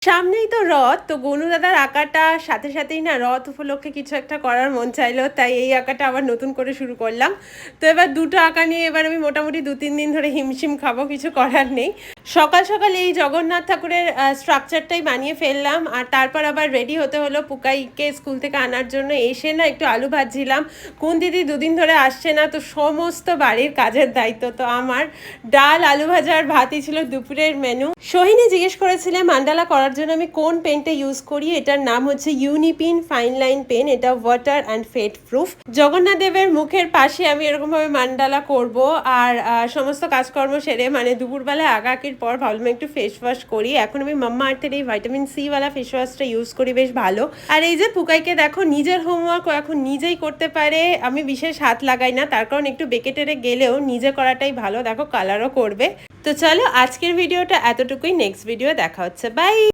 সামনেই তো রথ, তো গনু দাদার আঁকাটা সাথে সাথেই না রথ উপলক্ষে কিছু একটা করার মন চাইলো, তাই এই আঁকাটা আবার নতুন করে শুরু করলাম। তো এবার দুটো আঁকা নিয়ে এবার আমি মোটামুটি 2-3 দিন ধরে হিমশিম খাবো, কিছু করার নেই। সকাল সকাল এই জগন্নাথ ঠাকুরের স্ট্রাকচারটাই বানিয়ে ফেললাম, আর তারপর আবার রেডি হতে হলো পুকাইকে স্কুল থেকে আনার জন্য। এসে না একটু আলু ভাজছিলাম, কোন দিদি দুদিন ধরে আসছে না, তো সমস্ত বাড়ির কাজের দায়িত্ব তো আমার। ডাল, আলু ভাজা আর ভাতই ছিল দুপুরের মেনু। সোহিনী জিজ্ঞেস করেছিলে মান্ডালা করার জন্য আমি কোন পেনটা ইউজ করি। এটার নাম হচ্ছে ইউনিপিন ফাইন লাইন পেন। এটা water and fade proof. Jagannath দেবের মুখের পাশে আমি এরকমভাবে মান্ডালা করব। আর সমস্ত কাজকর্ম সেরে মানে দুপুরবেলায় আঁকাআঁকির পর ভাবলাম একটু ফেস ওয়াশ করি। এখন আমি মাম্মা আর্থের এই ভিটামিন সি ওয়ালা ফেস ওয়াশটা ইউজ করি, বেশ ভালো। আর এই যে পুকাইকে দেখো, নিজের হোমওয়ার্ক এখন নিজেই করতে পারে, আমি বিশেষ হাত লাগাই না, তার কারণ একটু বেঁকে টেরে গেলেও নিজে করাটাই ভালো। দেখো কালারও করবে। তো চলো আজকের ভিডিওটা এতটুকুই, নেক্সট ভিডিও দেখা হচ্ছে, বাই।